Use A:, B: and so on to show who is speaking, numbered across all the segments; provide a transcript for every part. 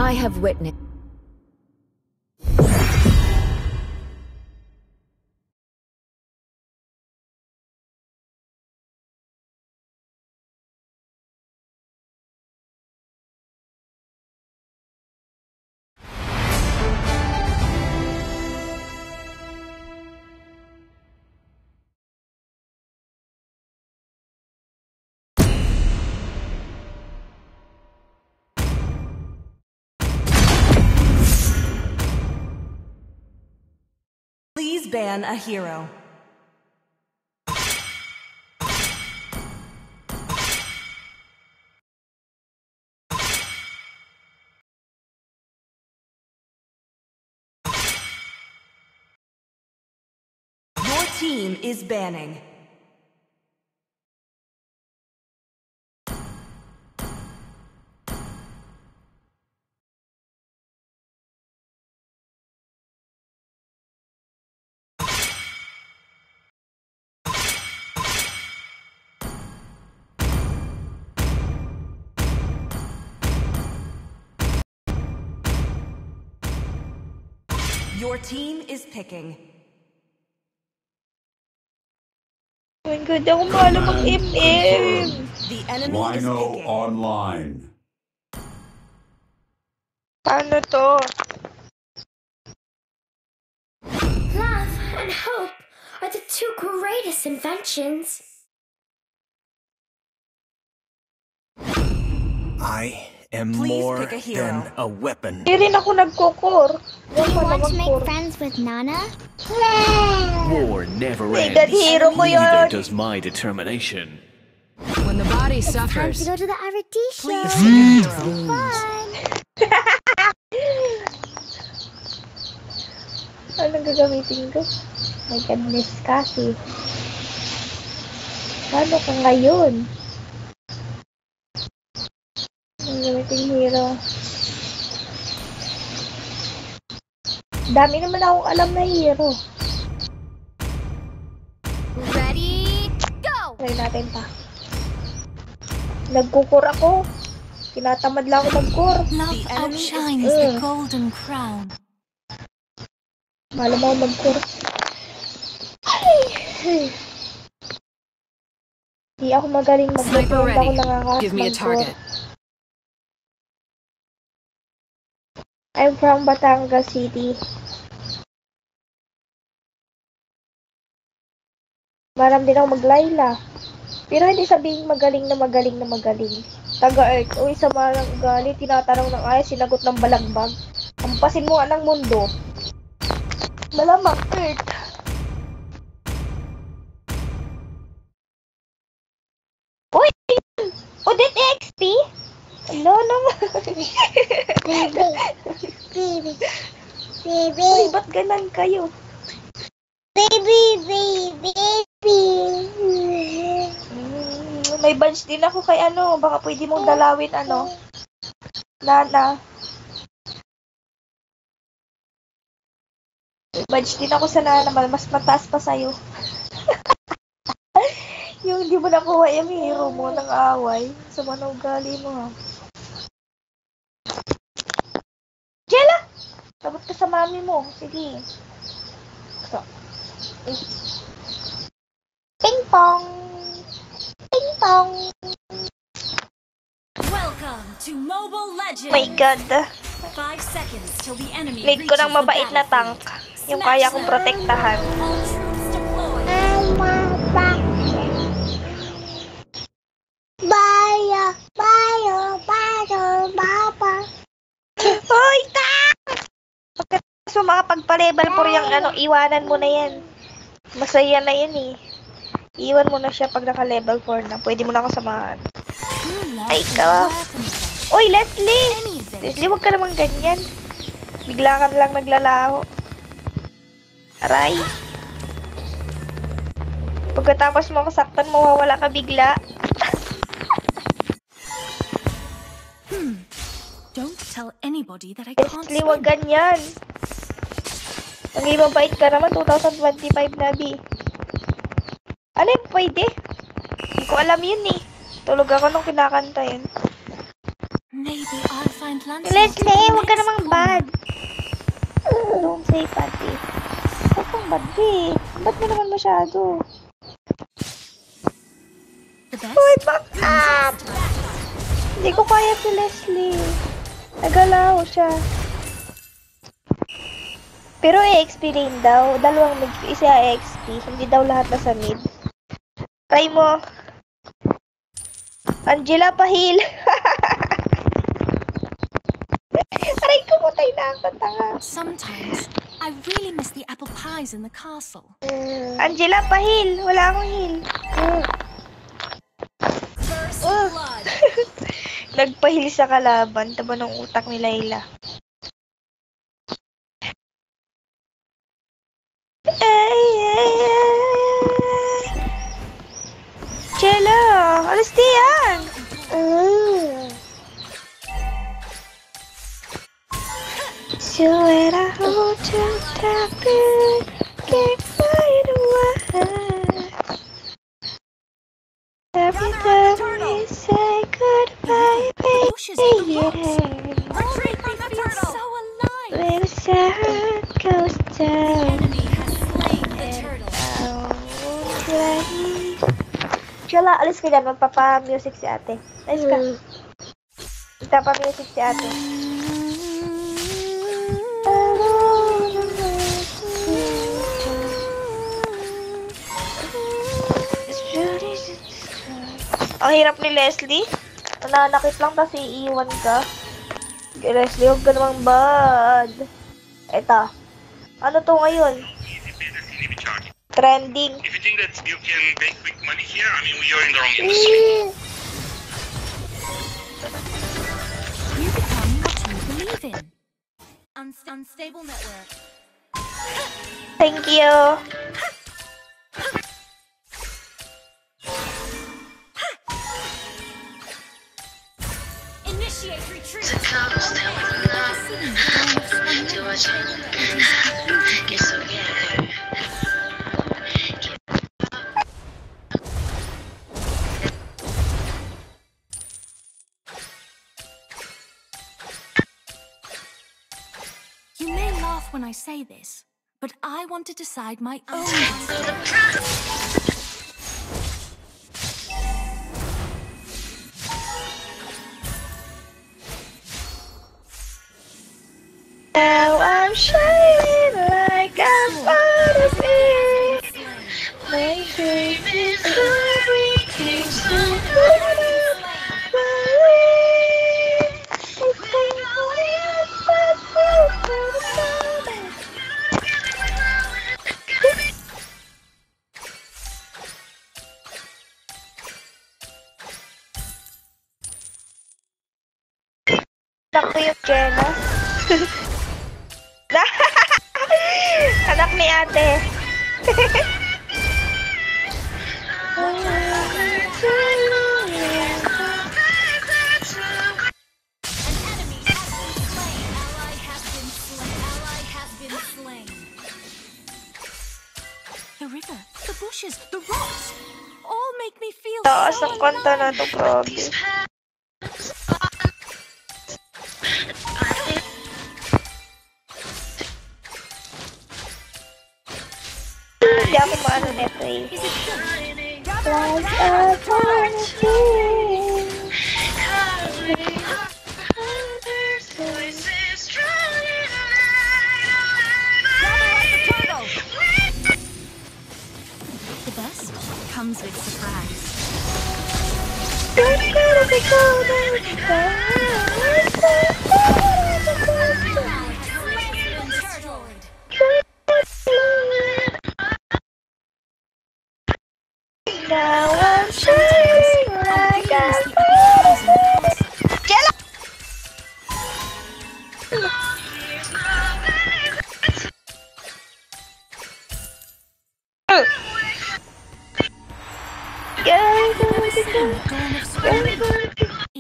A: I have witnessed.
B: Please ban a hero. Your team is banning. Your team is picking.
C: Oh my God, ako mahala mag-MM.
B: The enemy is
D: Rhino
B: picking.
D: online.
C: Paano to?
E: Love and hope are the two greatest inventions.
F: I am
B: Please
F: more
B: pick a hero.
F: than a weapon.
C: Hindi rin ako nagkukor.
E: Do you
C: Wala
E: want to make
C: magkur.
E: friends with Nana?
G: War never
C: May
G: ends.
C: hero mo
G: Neither
C: yun.
G: does my determination.
A: When the body
E: It's time
A: suffers,
E: to go to the RT show.
B: Please pick a hero.
E: Fun.
C: Anong gagamitin ko? My goodness, kasi. Paano ka ngayon? Anong gamitin hero? Dami naman akong alam na hero.
E: Ready, go!
C: Try natin pa. Nagkukur ako. Tinatamad lang ako mag-kur.
B: The enemy is
C: the
E: golden crown.
C: Malam ako mag-kur. Hindi ako magaling mag-kur.
A: sniper
C: Hindi ako
A: ready.
C: nangangakas
A: Give me a
C: mag-kur.
A: target.
C: I'm from Batangas City. Maram din ako mag-Layla. Pero hindi sabihin magaling na magaling na magaling. Taga-Earth. Uy, sa marang ugali, tinatanong ng ayos, sinagot ng balagbag. Hampasin mo nga ng mundo. Malamang Earth. Uy! Odette XP? Ano naman?
E: Baby.
C: Uy, ba't ganan kayo? May badge din ako kay ano. Baka pwede mong dalawin ano. Nana. May badge din ako sa Nana. Mas mataas pa sa'yo. Yung hindi mo nakuha yung hero mo ng away. Sa mga ugali mo ha. Jella! Sabot ka sa mami mo. Sige. So. Ping pong! Ping pong!
B: Welcome to Mobile Legends.
C: My God.
B: 5 seconds till the enemy
C: Need ko ng
B: reaches the
C: mabait na tank.
B: battlefield.
C: Yung kaya kong protektahan.
B: All troops deployed.
C: Hoy, tank! Pagkatapos mo makapagpa-level 4 yung ano, iwanan mo na yan. Masaya na yan eh. Iwan mo na siya pag naka-level 4 na. Pwede mo na ako samahan. Ay, ikaw. Uy, Leslie! Leslie, huwag ka naman ganyan. Bigla ka lang naglalaho. Aray. Pagkatapos mo kasaktan, mawawala ka bigla.
B: Don't tell anybody that I can't
C: Leslie, huwag
B: swim.
C: ganyan. Maging mabait ka naman, 2025 na, B. Ano yung pwede? Hindi ko alam yun eh. Tulog ako nung kinakanta yun.
E: Maybe I'll
B: find Lancelot.
C: Leslie, huwag ka namang bad. Don't say bad, eh. Huwag kang bad, eh. Ba't mo naman masyado?
B: The best
C: Uy, back up! Hindi ko kaya si Leslie. Nagalaw siya. Pero EXP rin daw. Dalawang mid, isa EXP. Hindi daw lahat na sa mid. Try mo. Angela, pahil. Aray ko, mutay na ako, tanga.
B: Sometimes I really miss the apple pies in the castle.
C: Angela, pahil. Wala akong heal.
B: First blood.
C: Nagpahil sa kalaban. Taba ng utak ni Layla. Chela, alas diyan. So when I hold you tight, can't find a word. Every time we say goodbye,
B: Bushes at the rocks.
C: baby,
B: Retreat from the turtle. So alive.
C: when the sun goes down,
B: Enemy has slain the turtle.
C: Chela, alis ka dyan. Magpapa-music si ate. Alis ka. Magpapa-music si ate. Ang hirap ni Leslie. Nananakit lang tapos iiwan ka. Okay, Leslie, huwag ka namang bad. Eto. Ano to ngayon? Trending.
D: If you think that you can make quick money here, I mean, you're in the wrong industry.
B: You become what you believe in. Unstable network.
C: Thank you.
B: Initiate retreat. You may laugh when I say this, but I want to decide my own destiny.
C: Now I'm shining like I'm part of it. My dream is everything so good. Anak ko yung Jenna. Anak ni ate.
B: The river, the bushes, the rocks, all make me feel
C: Taas
B: so
C: ang kanta na to, grabe. Hindi ako maano neto eh. Like a tornado.
B: The best comes with surprise.
C: You're gonna be golden. Now I'm shining like a Jello!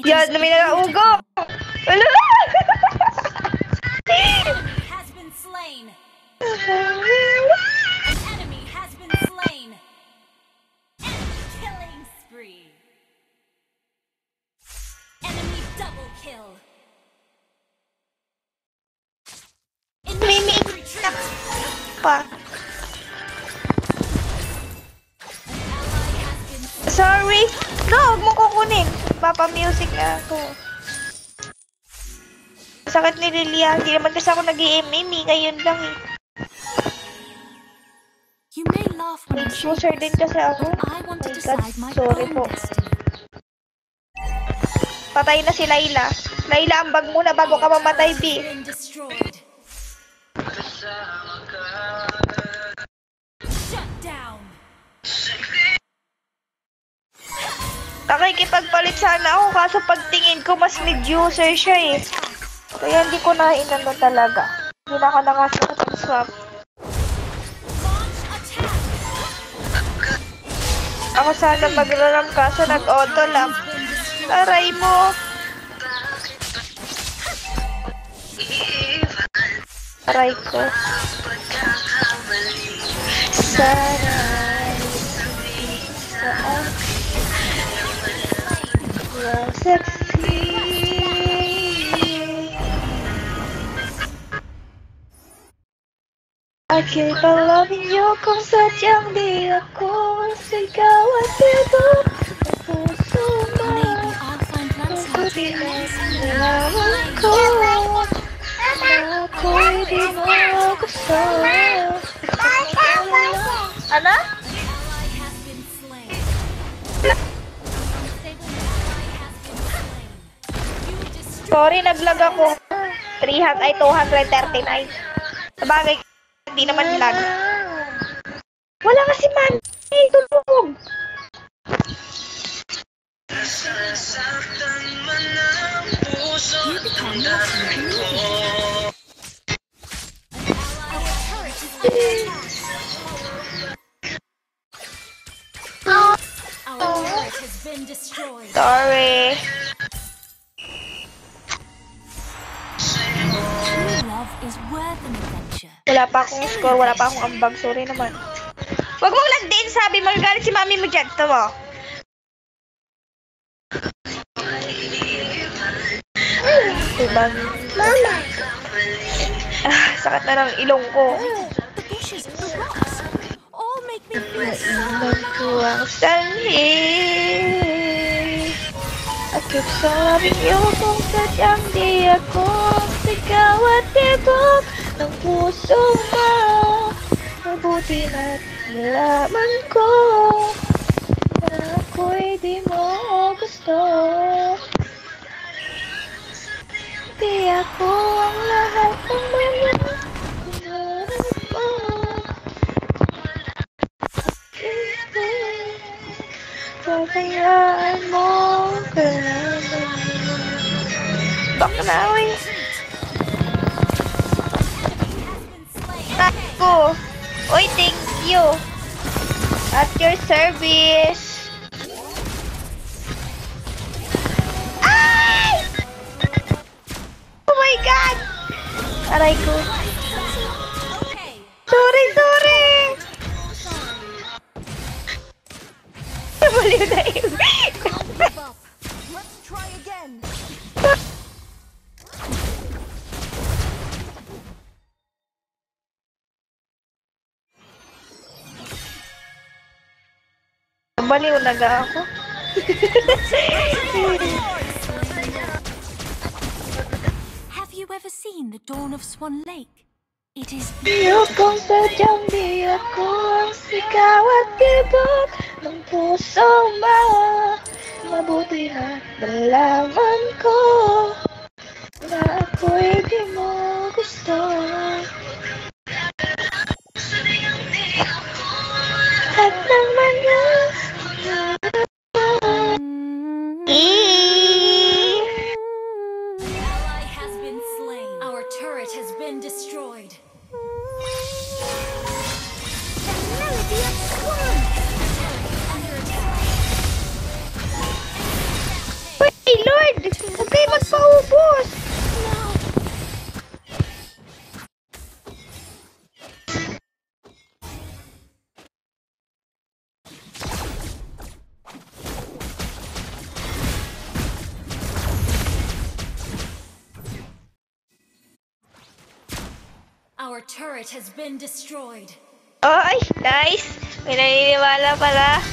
C: Yan, may nangaugo! Ano?
B: Has been slain. An enemy has been slain. Enemy killing spree. Enemy double kill.
C: pa. Sorry. No, huwag mo kukunin. Papa-music na ako. Sakit ni Lilia. Hindi naman kasi ako nag-i-MM. Ngayon lang eh.
B: You may laugh when I say
C: User din kasi ako.
B: I want to
C: My God,
B: decide my
C: sorry
B: own
C: po.
B: destiny.
C: Patay na si Layla. Layla, ambag muna bago ka mamatay, B.
B: Been destroyed. Shut down.
C: Nakikipagpalit sana ako kaso pagtingin ko mas mid-user siya eh. Kaya hindi ko na inano talaga. Hindi na ako nakasakot ang swap. Ako sana magraram kaso nag-auto lang. Aray mo. Aray ko. Sana I keep on loving you kung sadyang di ako sigaw at tibok ang puso mo.
B: Maybe I'll find ransom.
C: Nalaman ko na ako'y di mo gusto. Ano?
B: Ally has been slain.
C: Sorry, naglag ako. 239. Sabagay, hindi naman lag. Wala kasi man. Hey, tulog.
B: You become more human. Our turret has been destroyed.
C: Sorry.
B: True love is worth an adventure.
C: Wala pa akong score, wala pa akong ambag. Sorry naman. Wag mong lagdin, sabi mo. Galit si mami mo dyan. Ito mo. Diba? Mama. Sakit na ng ilong ko.
B: The bushes, the rocks, all make me feel so
C: Ilan ko ang sanhi. I keep so loving you kung sadyang di ako sigaw at tibok ng puso mo. Mabuti na't nalaman ko na ako'y di mo gusto. Di ako ang lahat ng mga pinarap mo. Kakayaan mo baka na ako eh. Tako. Uy, thank you. At your service. Ay! Oh my God! Aray ko. Sorry, sorry! Baliw na yun.
B: Let's try again.
C: Baliw na ga ako.
B: Have you ever seen the dawn of Swan Lake? It is
C: Iyo kung sadyang di ako ang sigaw at tibok ng puso mo. Mabuti na nalaman ko na ako'y di mo gusto. At ng mga
B: ally has been slain. Our turret has been destroyed. The melody of Swan. Under attack.
C: Uy, Lord! Huwag kayo magpaubos!
B: Our turret has been destroyed.
C: Oh, ay, nice. May naniniwala pala.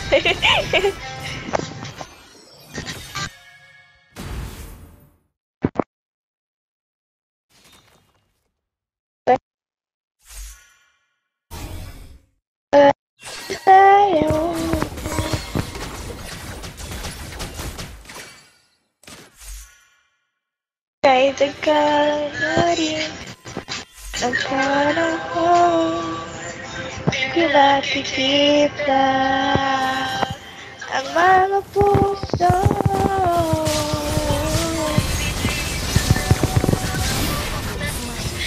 C: Kahit nagkamali ang panahon, kinakikita ang mga puso.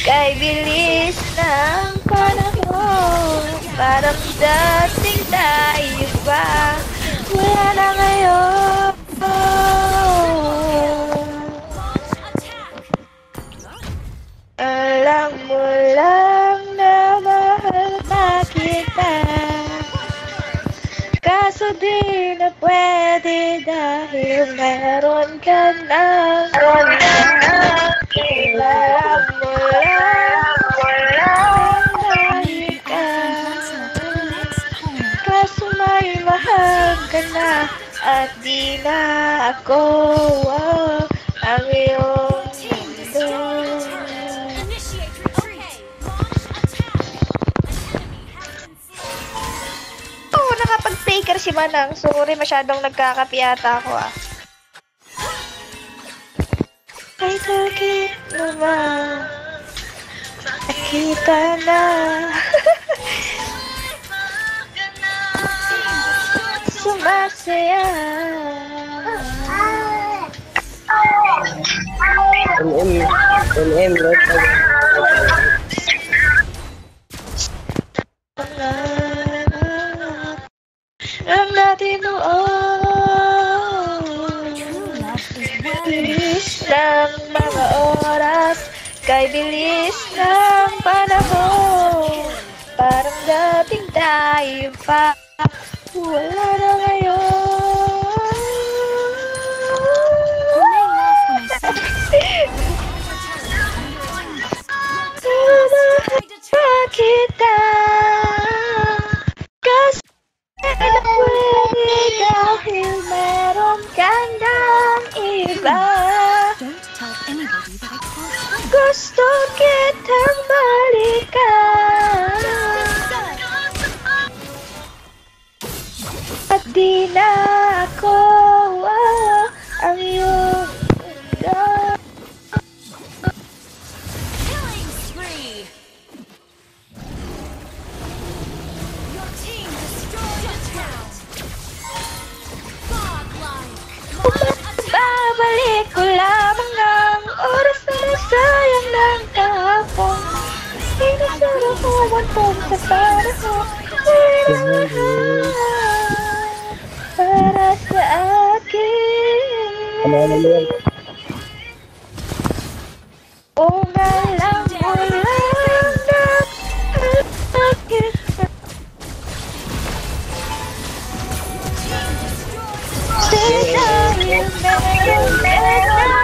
C: Kay bilis ng panahon, parang dating tayo pa, wala na ngayon. Alam mo lang na mahal na kita, kaso di na pwede dahil meron ka na. Alam mo lang dahil ka, kaso may mahal ka na at di na ako ang iyong mundo. Nakapag-faker si Manang. Sorry, masyadong nagkakapi ata ako Ay, sakit naman. Nakita na. Sumasaya. Alam natin bilis ng mga oras, kay bilis ng panahon, parang dating tayo pa, wala na ngayon. Kita kasi pwede dahil meron kang ng iba.
B: Don't tell anybody that I called.
C: Gusto kitang balikan at di na ako ang iyong mundo.
B: Killing spree. Your team destroyed a town. Godlike.
C: Babalik ko lamang ang oras na nasayang ng kahapon. Pinasarawan po sa panahon. Para sa akin. Kung alam mo lang na akin. Dahil meron ka na